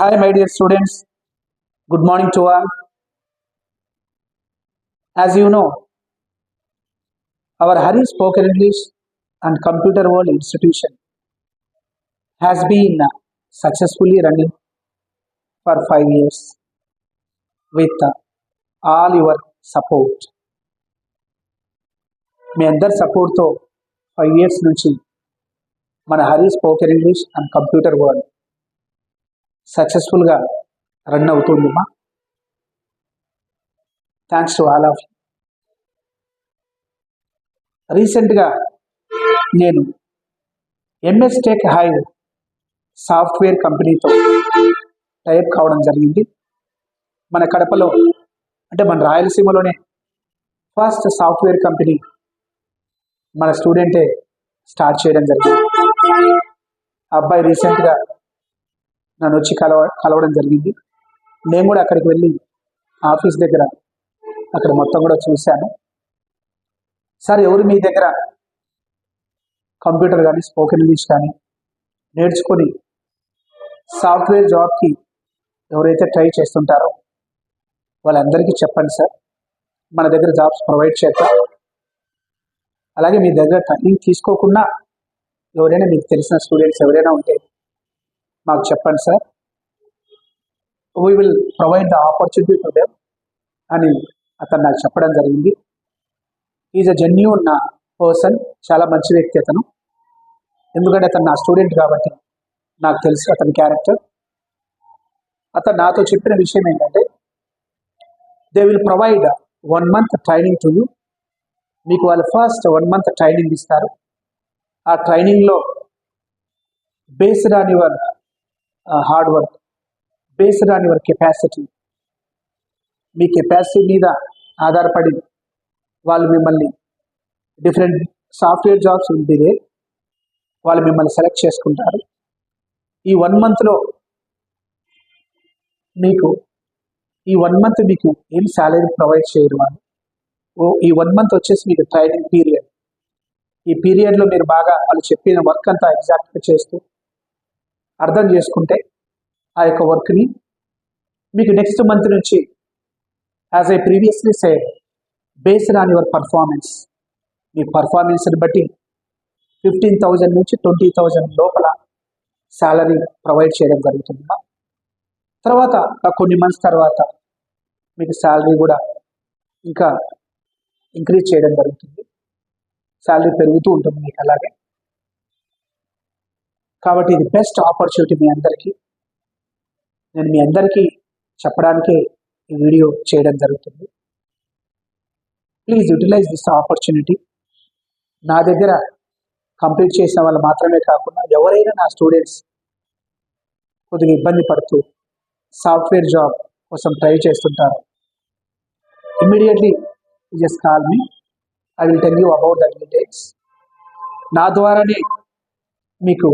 Hi, my dear students. Good morning to all. As you know, our Hari Spoken English and Computer World Institution has been successfully running for 5 years with all your support. మీ అందరి సపోర్ట్తో 5 years నుంచి మన Hari spoken English and computer world సక్సెస్ఫుల్గా run అవుతుందమ్మా. Thanks to all of. రీసెంట్గా నేను MS tech hive software కంపెనీతో టైప్ కావడం జరిగింది. మన కడపలో అంటే మన రాయలసీమలోనే ఫస్ట్ సాఫ్ట్వేర్ కంపెనీ మన స్టూడెంటే స్టార్ట్ చేయడం జరిగింది. ఆ అబ్బాయి రీసెంట్గా నన్ను వచ్చి కలవడం జరిగింది. నేను కూడా అక్కడికి వెళ్ళి ఆఫీస్ దగ్గర అక్కడ మొత్తం కూడా చూశాను. సార్, ఎవరు మీ దగ్గర కంప్యూటర్ కానీ స్పోకెన్ ఇంగ్లీష్ కానీ నేర్చుకొని సాఫ్ట్వేర్ జాబ్కి ఎవరైతే ట్రై చేస్తుంటారో వాళ్ళందరికీ చెప్పండి సార్, మన దగ్గర జాబ్స్ ప్రొవైడ్ చేద్దాం. అలాగే మీ దగ్గర ట్రైనింగ్ తీసుకోకుండా ఎవరైనా మీకు తెలిసిన స్టూడెంట్స్ ఎవరైనా ఉంటే మాకు చెప్పండి sir, we will provide the opportunity to them అని అతను నాకు చెప్పడం జరిగింది. ఈజ్ అ జెన్యూన్ పర్సన్, చాలా మంచి వ్యక్తి అతను. ఎందుకంటే అతను నా స్టూడెంట్ కాబట్టి నాకు తెలుసు అతని క్యారెక్టర్. అతను నాతో చెప్పిన విషయం ఏంటంటే, they will provide 1 month training to you. మీకు వాళ్ళు ఫస్ట్ 1 month ట్రైనింగ్ ఇస్తారు. ఆ ట్రైనింగ్లో based on your hard work, based on your capacity, me capacity మీద ఆధారపడి వాళ్ళు మిమ్మల్ని డిఫరెంట్ సాఫ్ట్వేర్ జాబ్స్ ఉంటుంది, వాళ్ళు మిమ్మల్ని సెలెక్ట్ చేసుకుంటారు. ఈ 1 monthలో మీకు ఏం శాలరీ ప్రొవైడ్ చేయరు వాళ్ళు. ఈ 1 month వచ్చేసి మీకు ట్రైనింగ్ పీరియడ్. ఈ పీరియడ్లో మీరు బాగా వాళ్ళు చెప్పిన వర్క్ అంతా ఎగ్జాక్ట్గా చేస్తూ అర్థం చేసుకుంటే ఆ యొక్క వర్క్ని మీకు నెక్స్ట్ మంత్ నుంచి, as I previously said, based on your performance, మీ పర్ఫార్మెన్స్ని బట్టి 15,000 నుంచి 20,000 లోపల శాలరీ ప్రొవైడ్ చేయడం జరుగుతుంది. తర్వాత కొన్ని మంత్స్ తర్వాత మీకు శాలరీ కూడా ఇంకా ఇంక్రీజ్ చేయడం జరుగుతుంది. శాలరీ పెరుగుతూ ఉంటుంది మీకు అలాగే. కాబట్టి ఇది బెస్ట్ ఆపర్చునిటీ మీ అందరికీ. నేను మీ అందరికీ చెప్పడానికే ఈ వీడియో చేయడం జరుగుతుంది. Please utilize this opportunity. నా దగ్గర కంప్లీట్ చేసిన వాళ్ళు మాత్రమే కాకుండా ఎవరైనా నా స్టూడెంట్స్ కొద్దిగా ఇబ్బంది పడుతూ సాఫ్ట్వేర్ జాబ్ కోసం ట్రై చేస్తుంటారు, immediately just call me. I will tell you about the details. నా ద్వారానే మీకు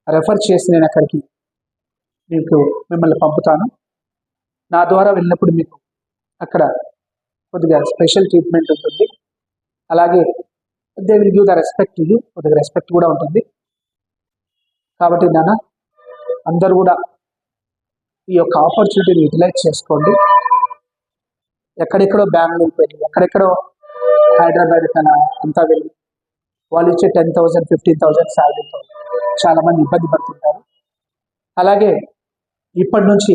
రెఫర్ చేసి నేను అక్కడికి మిమ్మల్ని పంపుతాను. నా ద్వారా వెళ్ళినప్పుడు మీకు అక్కడ కొద్దిగా స్పెషల్ ట్రీట్మెంట్ ఉంటుంది. అలాగే they will give the respect to you, కొద్దిగా రెస్పెక్ట్ కూడా ఉంటుంది. కాబట్టి నాన్న, అందరూ కూడా ఈ యొక్క ఆపర్చునిటీని యూటిలైజ్ చేసుకోండి. ఎక్కడెక్కడో బెంగళూరుకి వెళ్ళి, ఎక్కడెక్కడో హైదరాబాద్ కన్నా అంతా వెళ్ళి వాళ్ళు ఇచ్చే 10,000, 15,000 శాలరీతో చాలామంది ఇబ్బంది పడుతుంటారు. అలాగే ఇప్పటి నుంచి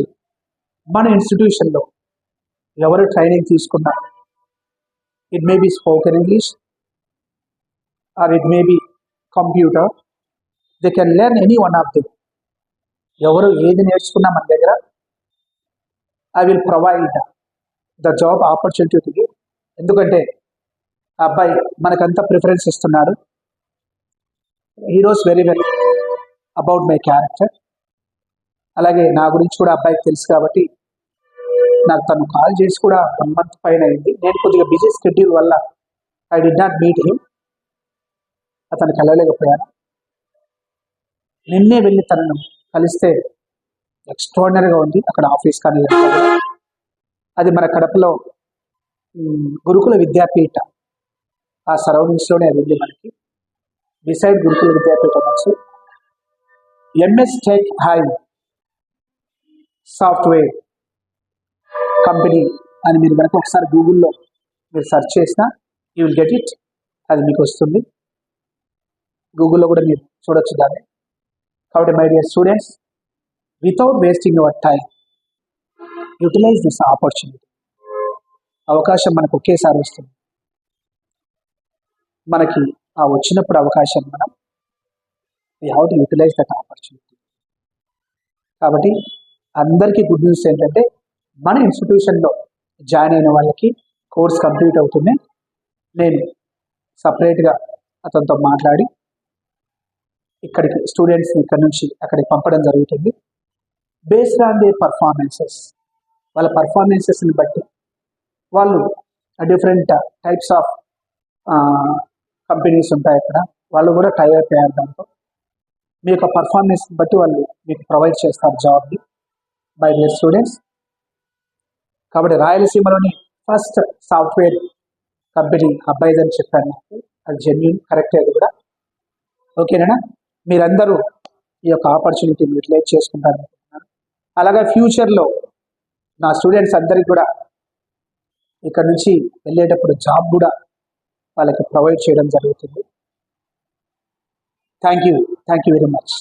మన ఇన్స్టిట్యూషన్లో ఎవరు ట్రైనింగ్ తీసుకున్నా, it may be spoken English are it may be computer, they can learn any one of them. ఎవరు ఏది నేర్చుకున్నా మన దగ్గర, I will provide the job opportunity to you. ఎందుకంటే ఆ అబ్బాయి మనకంతా ప్రిఫరెన్స్ ఇస్తున్నాడు. He knows very well about my character. అలాగే నా గురించి కూడా అబ్బాయికి తెలుసు కాబట్టి నాకు తను కాల్ చేసి కూడా 1 month పైన అయింది. నేను కొద్దిగా బిజీ షెడ్యూల్ వల్ల I did not meet him, అతను కలవలేకపోయాను. నిన్నే వెళ్ళి తనను కలిస్తే ఎక్స్ట్రాడినరీగా ఉంది అక్కడ ఆఫీస్ కానీ. అది మన కడపలో గురుకుల విద్యాపీఠ, ఆ సరౌండింగ్స్లోనే అది ఉంది మనకి. బిసైడ్ గురుకుల విద్యాపీఠ నుంచి MS tech hive software company అని మీరు కనుక ఒకసారి గూగుల్లో మీరు సెర్చ్ చేసినా యూ విల్ గెట్ ఇట్, అది మీకు వస్తుంది. గూగుల్లో కూడా మీరు చూడొచ్చు దాన్ని. కాబట్టి my dear students, without wasting your time utilize this opportunity. అవకాశం మనకు ఒకేసారి వస్తుంది. మనకి ఆ వచ్చినప్పుడు అవకాశం మనం we have to utilize that opportunity. కాబట్టి అందరికీ గుడ్ న్యూస్ ఏంటంటే మన ఇన్స్టిట్యూషన్లో జాయిన్ అయిన వాళ్ళకి కోర్స్ కంప్లీట్ అవుతుంది. నేను సపరేట్గా అతనితో మాట్లాడి ఇక్కడికి స్టూడెంట్స్ని ఇక్కడ నుంచి అక్కడికి పంపడం జరుగుతుంది. బేస్డ్ ఆన్ ది పర్ఫార్మెన్సెస్, వాళ్ళ పర్ఫార్మెన్సెస్ని బట్టి వాళ్ళు డిఫరెంట్ టైప్స్ ఆఫ్ కంపెనీస్ ఉంటాయి అక్కడ, వాళ్ళు కూడా టై అప్ అయ్యారు. దాంతో మీ యొక్క పర్ఫార్మెన్స్ బట్టి వాళ్ళు మీకు ప్రొవైడ్ చేస్తారు జాబ్ని బై డియర్ స్టూడెంట్స్. కాబట్టి రాయలసీమలోని ఫస్ట్ సాఫ్ట్వేర్ కంపెనీ అబ్బాయిది అని చెప్పాను, అది జెన్యూన్, కరెక్టే అది కూడా. ఓకేనా? మీరందరూ ఈ యొక్క ఆపర్చునిటీని యూటిలైజ్ చేసుకుంటారు. అలాగే ఫ్యూచర్లో నా స్టూడెంట్స్ అందరికీ కూడా ఇక్కడ నుంచి వెళ్ళేటప్పుడు జాబ్ కూడా వాళ్ళకి ప్రొవైడ్ చేయడం జరుగుతుంది. Thank you very much.